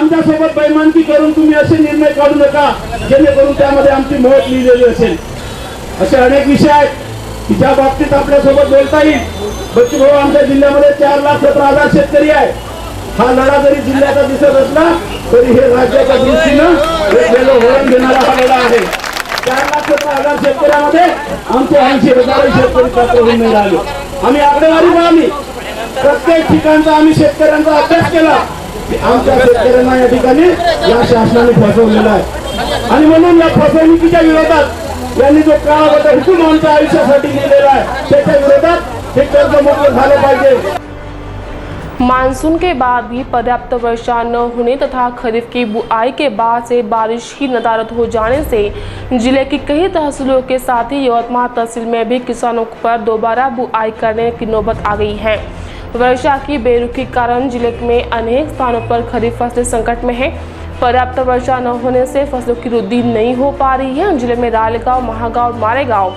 आमच्यासोबत बैमानकी करून तुम्ही असे निर्णय काढू नका जेणेकरून त्यामध्ये आमची मौत लिहिलेली असेल. असे अनेक विषय आहेत की ज्या बाबतीत आपल्यासोबत बोलता येईल. बच्चूभाऊ, आमच्या जिल्ह्यामध्ये 4,17,000 शेतकरी आहे. हा लढा जरी जिल्ह्याचा दिसत असला तरी हे राज्याच्या दृष्टीनं वेगवेगळं वळण देणारा हा लढा आहे. 4,17,000 शेतकऱ्यामध्ये आमचे 80,000 शेतकरी पात्र होऊन नाही राहिले. आम्ही आकडेवारी पाहिली, प्रत्येक ठिकाणचा आम्ही शेतकऱ्यांचा अभ्यास केला. आमच्या शेतकऱ्यांना या ठिकाणी या शासनाने फसवलेला आहे आणि म्हणून या फसवणुकीच्या विरोधात यांनी जो काळाबद्दल हुकूम आमच्या आयुष्यासाठी लिहिलेला आहे त्याच्या विरोधात हे कर्जमुक्त झालं पाहिजे. मानसून के बाद भी पर्याप्त वर्षा न होने तथा खरीफ की बुआई के बाद से बारिश की नदारद हो जाने से जिले की कई तहसीलों के साथ ही यवतमाल तहसील में भी किसानों पर दोबारा बुआई करने की नौबत आ गई है. वर्षा की बेरुखी के कारण जिले में अनेक स्थानों पर खरीफ फसलें संकट में है. पर्याप्त वर्षा न होने से फसलों की वृद्धि नहीं हो पा रही है. जिले में रालेगांव, महागांव, मारेगांव,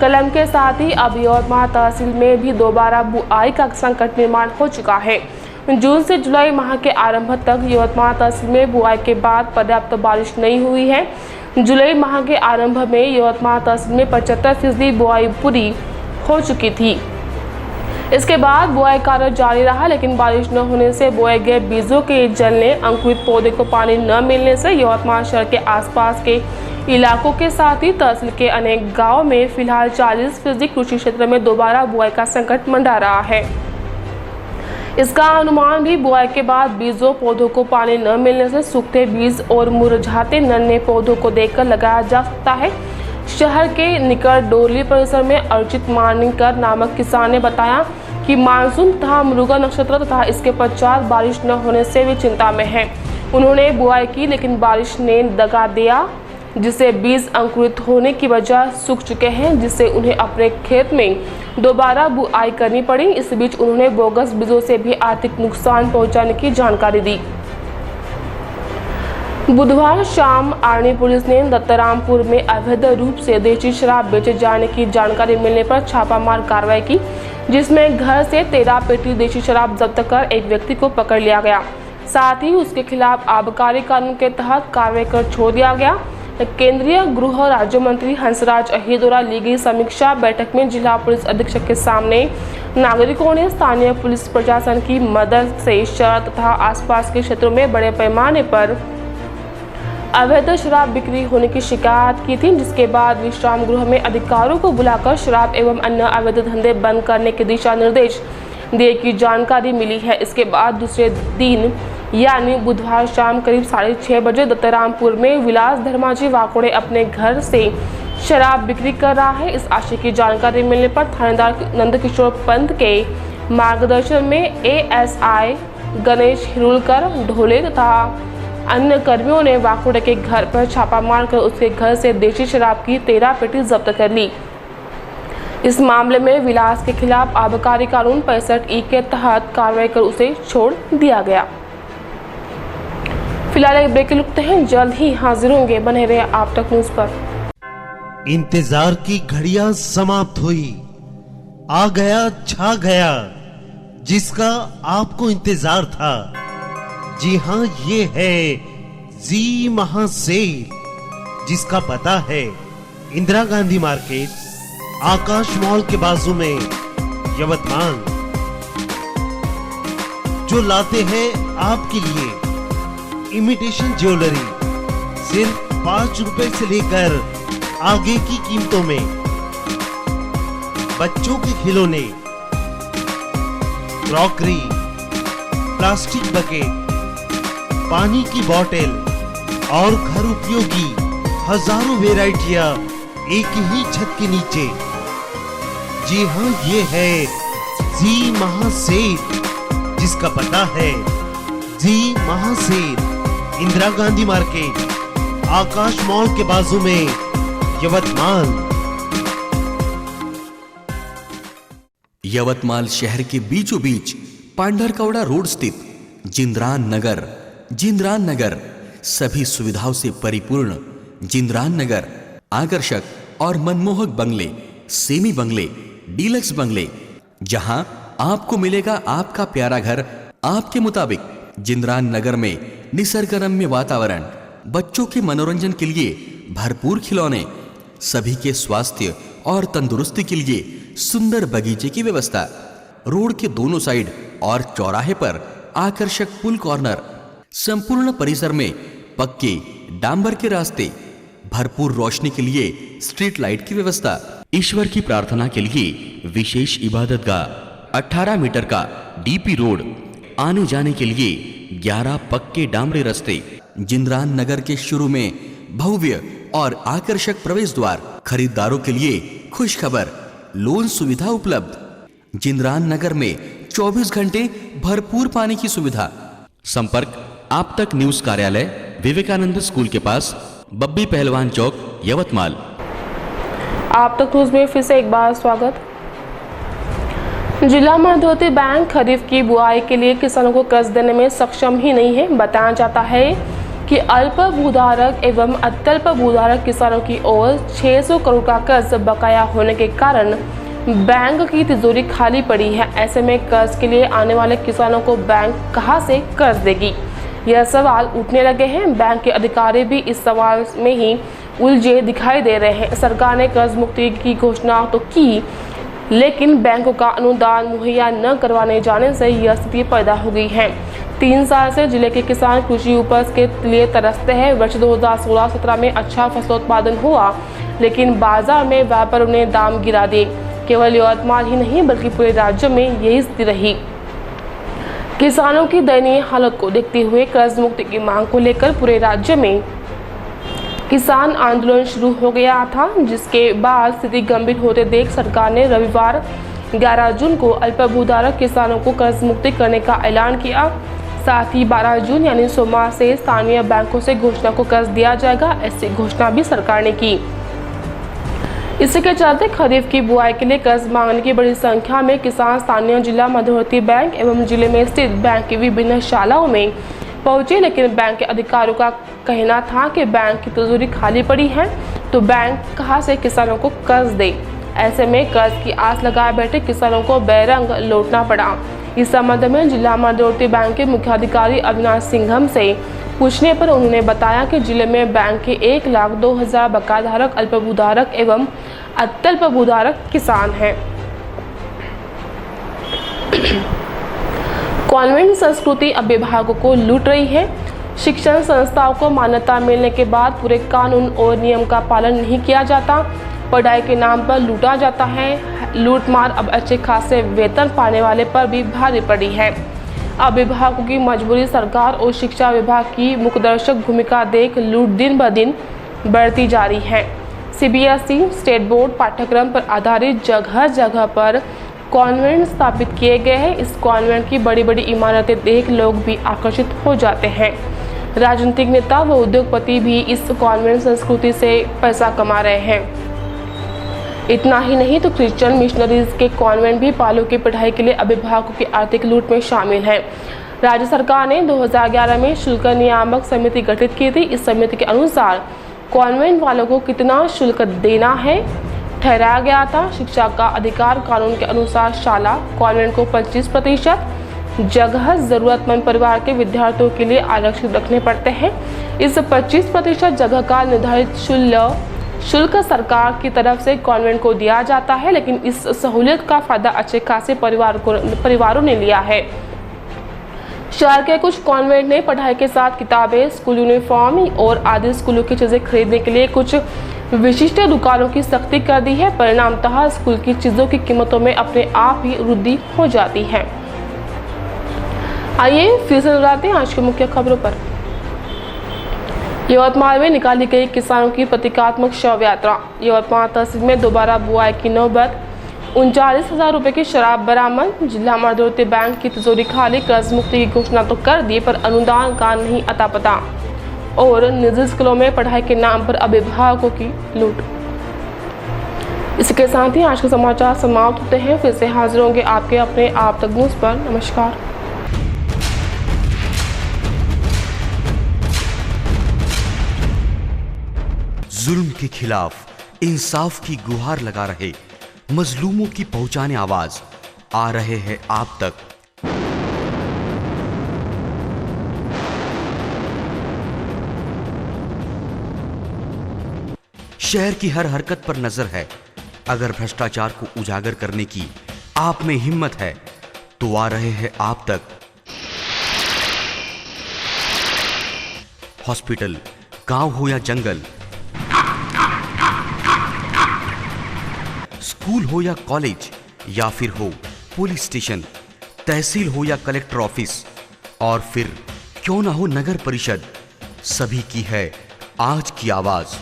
कलम के साथ ही अब यवतमाल तहसील में भी दोबारा बुआई का संकट निर्माण हो चुका है. जून से जुलाई माह के आरंभ तक यवतमाल तहसील में बुआई के बाद पर्याप्त बारिश नहीं हुई है. जुलाई माह के आरंभ में यवतमाल तहसील में 75% बुआई पूरी हो चुकी थी. इसके बाद बुआई कार्य जारी रहा, लेकिन बारिश न होने से बोए गए बीजों के जलने, अंकुरित पौधे को पानी न मिलने से यवतमाल शहर के आसपास के इलाकों के साथ ही तहसील के अनेक गांवों में फिलहाल 40% कृषि क्षेत्र में दोबारा बुआई का संकट मंडरा रहा है. इसका अनुमान भी बुआई के बाद बीजों पौधों को पानी न मिलने से सूखते बीज और मुरझाते नन्हे पौधों को देखकर लगाया जा सकता है. शहर के निकट डोरली परिसर में अर्चित मानिकर नामक किसान ने बताया कि मानसून तथा मृगा नक्षत्र तथा इसके पश्चात बारिश न होने से वे चिंता में हैं. उन्होंने बुआई की, लेकिन बारिश ने दगा दिया, जिससे बीज अंकुरित होने की बजाय सूख चुके हैं, जिससे उन्हें अपने खेत में दोबारा बुआई करनी पड़ी. इस बीच उन्होंने बोगस बीजों से भी आर्थिक नुकसान पहुंचाने की जानकारी दी. बुधवार शाम आर्नी पुलिस ने दत्तरामपुर में अवैध रूप से देशी शराब बेचे जाने की जानकारी मिलने पर छापामार कार्रवाई की, जिसमें घर से 13 पेटी देशी शराब जब्त कर एक व्यक्ति को पकड़ लिया गया. साथ ही उसके खिलाफ आबकारी कानून के तहत कार्रवाई कर छोड़ दिया गया. केंद्रीय गृह राज्य मंत्री हंसराज अहीर द्वारा ली गई समीक्षा बैठक में जिला पुलिस अधीक्षक के सामने नागरिकों ने स्थानीय पुलिस प्रशासन की मदद से शहर तथा आसपास के क्षेत्रों में बड़े पैमाने पर अवैध शराब बिक्री होने की शिकायत की थी, जिसके बाद विश्राम गृह में अधिकारियों को बुलाकर शराब एवं अन्य अवैध धंधे बंद करने के दिशा निर्देश दिए की जानकारी मिली है. इसके बाद दूसरे दिन यानी बुधवार शाम करीब 6:30 बजे दत्तरामपुर में विलास धर्माजी वाकोड़े अपने घर से शराब बिक्री कर रहा है. इस आशय की जानकारी मिलने पर थानेदार नंदकिशोर पंत के मार्गदर्शन में ASI गणेश हिरुलकर, ढोले तथा अन्य कर्मियों ने वाकोड़े के घर पर छापा मारकर उसके घर से देशी शराब की 13 पेटी जब्त कर ली. इस मामले में विलास के खिलाफ आबकारी कानून 65E के तहत कार्रवाई कर उसे छोड़ दिया गया. फिलहाल एक ब्रेक रुकते हैं, जल्द ही हाजिर होंगे, बने रहे आप तक न्यूज पर. इंतजार की घड़ियां समाप्त हुई, आ गया छा गया जिसका आपको इंतजार था. जी हां, ये है जी महासेल, जिसका पता है इंदिरा गांधी मार्केट, आकाश मॉल के बाजू में यवतमाल. जो लाते हैं आपके लिए इमिटेशन ज्वेलरी सिर्फ 5 रुपए से लेकर आगे की कीमतों में. बच्चों के खिलौने, क्रॉकरी, प्लास्टिक बकेट, पानी की बोतल और घर उपयोगी हजारों वेराइटियां एक ही छत के नीचे. जी हां, ये है जी महासेल, जिसका पता है जी महासेल, इंदिरा गांधी मार्केट, आकाश मॉल के बाजू में यवतमाल. यवतमाल शहर के बीचों बीच पांढरकवड़ा रोड स्थित जिंद्रान नगर सभी सुविधाओं से परिपूर्ण जिंद्रान नगर आकर्षक और मनमोहक बंगले, सेमी बंगले, डीलक्स बंगले, जहां आपको मिलेगा आपका प्यारा घर आपके मुताबिक. जिंद्रान नगर में निसर्गरम्य वातावरण, बच्चों के मनोरंजन के लिए भरपूर खिलौने, सभी के स्वास्थ्य और तंदुरुस्ती के लिए सुंदर बगीचे की व्यवस्था, रोड के दोनों साइड और चौराहे पर आकर्षक पुल कॉर्नर, संपूर्ण परिसर में पक्के डांबर के रास्ते, भरपूर रोशनी के लिए स्ट्रीट लाइट की व्यवस्था, ईश्वर की प्रार्थना के लिए विशेष इबादतगाह, 18 मीटर का डीपी रोड, आने जाने के लिए 11 पक्के डामरी रास्ते, जिंद्रान नगर के शुरू में भव्य और आकर्षक प्रवेश द्वार, खरीदारों के लिए खुशखबर, लोन सुविधा उपलब्ध। जिंद्रान नगर में 24 घंटे भरपूर पानी की सुविधा। संपर्क आप तक न्यूज कार्यालय, विवेकानंद स्कूल के पास, बब्बी पहलवान चौक, यवतमाल। आप तक न्यूज में फिर से एक बार स्वागत। जिला मध्यवर्ती बैंक खरीफ की बुआई के लिए किसानों को कर्ज देने में सक्षम ही नहीं है। बताया जाता है कि अल्प भूधारक एवं अत्यल्प भूधारक किसानों की ओर 600 करोड़ का कर्ज बकाया होने के कारण बैंक की तिजोरी खाली पड़ी है। ऐसे में कर्ज के लिए आने वाले किसानों को बैंक कहां से कर्ज देगी, यह सवाल उठने लगे हैं। बैंक के अधिकारी भी इस सवाल में ही उलझे दिखाई दे रहे हैं। सरकार ने कर्ज मुक्ति की घोषणा तो की, लेकिन बैंकों का अनुदान मुहैया न करवाने जाने से यह स्थिति पैदा हो गई है। 3 साल से जिले के किसान कृषि उपज के लिए तरसते हैं। वर्ष 2016-17 में अच्छा फसलोत्पादन हुआ, लेकिन बाजार में व्यापारियों ने दाम गिरा दिए। केवल यवतमाल ही नहीं बल्कि पूरे राज्य में यही स्थिति रही। किसानों की दयनीय हालत को देखते हुए कर्ज मुक्ति की मांग को लेकर पूरे राज्य में किसान आंदोलन शुरू हो गया था, जिसके बाद स्थिति गंभीर होते देख सरकार ने रविवार 11 जून को अल्पभूधारक किसानों को कर्ज मुक्ति करने का ऐलान किया। साथ ही 12 जून यानी सोमवार से स्थानीय बैंकों से घोषणा को कर्ज दिया जाएगा, ऐसी घोषणा भी सरकार ने की। इसके चलते खरीफ की बुआई के लिए कर्ज मांगने की बड़ी संख्या में किसान स्थानीय जिला मध्यवर्ती बैंक एवं जिले में स्थित बैंक की विभिन्न शाखाओं में पहुंचे, लेकिन बैंक के अधिकारियों का कहना था कि बैंक की तिजोरी खाली पड़ी है, तो बैंक कहां से किसानों को कर्ज दे। ऐसे में कर्ज की आस लगाए बैठे किसानों को बेरंग लौटना पड़ा। इस संबंध में जिला मध्यवर्ती बैंक के मुख्याधिकारी अविनाश सिंघम से पूछने पर उन्होंने बताया कि जिले में बैंक के 1,02,000 बकायाधारक अल्पभूधारक एवं अत्यल्पभूधारक किसान हैं। कॉन्वेंट संस्कृति अभिभावकों को लूट रही है। शिक्षण संस्थाओं को मान्यता मिलने के बाद पूरे कानून और नियम का पालन नहीं किया जाता, पढ़ाई के नाम पर लूटा जाता है। लूटमार अब अच्छे खासे वेतन पाने वाले पर भी भारी पड़ी है। अभिभावकों की मजबूरी सरकार और शिक्षा विभाग की मुखदर्शक भूमिका देख लूट दिन ब दिन बढ़ती जा रही है। सीबीएसई स्टेट बोर्ड पाठ्यक्रम पर आधारित जगह जगह पर कॉन्वेंट स्थापित किए गए हैं। इस कॉन्वेंट की बड़ी बड़ी इमारतें देख लोग भी आकर्षित हो जाते हैं। राजनीतिक नेता व उद्योगपति भी इस कॉन्वेंट संस्कृति से पैसा कमा रहे हैं। इतना ही नहीं तो क्रिश्चियन मिशनरीज के कॉन्वेंट भी बालों की पढ़ाई के लिए अभिभावकों की आर्थिक लूट में शामिल है। राज्य सरकार ने 2011 में शुल्क नियामक समिति गठित की थी। इस समिति के अनुसार कॉन्वेंट वालों को कितना शुल्क देना है ठहराया गया था। शिक्षा का अधिकार कानून के अनुसार शाला कॉन्वेंट को 25% जगह जरूरतमंद परिवार के विद्यार्थियों के लिए आरक्षित रखने पड़ते हैं। इस 25% जगह का निर्धारित शुल्क सरकार की तरफ से कॉन्वेंट को दिया जाता है, लेकिन इस सहूलियत का फायदा अच्छे खासे परिवारों ने लिया है। शहर के कुछ कॉन्वेंट ने पढ़ाई के साथ किताबें, स्कूल यूनिफॉर्म और आदि स्कूलों की चीजें खरीदने के लिए कुछ विशिष्ट दुकानों की सख्ती कर दी है। परिणामतः स्कूल की चीजों की कीमतों में अपने आप ही वृद्धि हो जाती है। आइए फिर से नजर आज की मुख्य खबरों पर। यवतमाल में निकाली गई किसानों की प्रतीकात्मक शव यात्रा। यवतमाल तहसील में दोबारा बुआई की नौबत। 39,000 रुपए की शराब बरामद। जिला मध्यवर्ती बैंक की तिजोरी खाली। कर्ज मुक्ति की घोषणा तो कर दी पर अनुदान का नहीं अता पता। और निजी स्कूलों में पढ़ाई के नाम पर अभिभावकों की लूट। इसके साथ ही आज के समाचार समाप्त होते हैं। फिर से हाजिर होंगे आपके अपने आप तक न्यूज पर। नमस्कार। जुल्म के खिलाफ इंसाफ की गुहार लगा रहे मजलूमों की पहुंचाने आवाज आ रहे हैं आप तक। शहर की हर हरकत पर नजर है। अगर भ्रष्टाचार को उजागर करने की आप में हिम्मत है तो आ रहे हैं आप तक। हॉस्पिटल, गांव हो या जंगल, स्कूल हो या कॉलेज, या फिर हो पुलिस स्टेशन, तहसील हो या कलेक्टर ऑफिस, और फिर क्यों ना हो नगर परिषद, सभी की है आज की आवाज।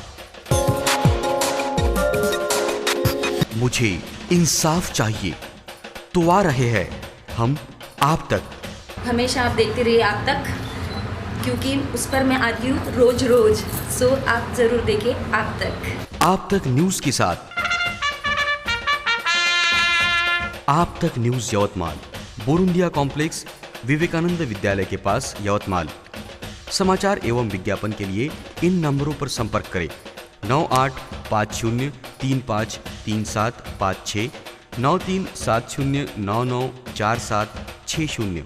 मुझे इंसाफ चाहिए तो आ रहे हैं हम आप तक। हमेशा आप देखते रहिए आप तक, क्योंकि उस पर मैं आती हूँ रोज रोज। सो आप जरूर देखें आप तक। आप तक न्यूज के साथ आप तक न्यूज यवतमाल, बोरुंडिया कॉम्प्लेक्स, विवेकानंद विद्यालय के पास, यवतमाल। समाचार एवं विज्ञापन के लिए इन नंबरों पर संपर्क करें: 9850353756, 9370994760।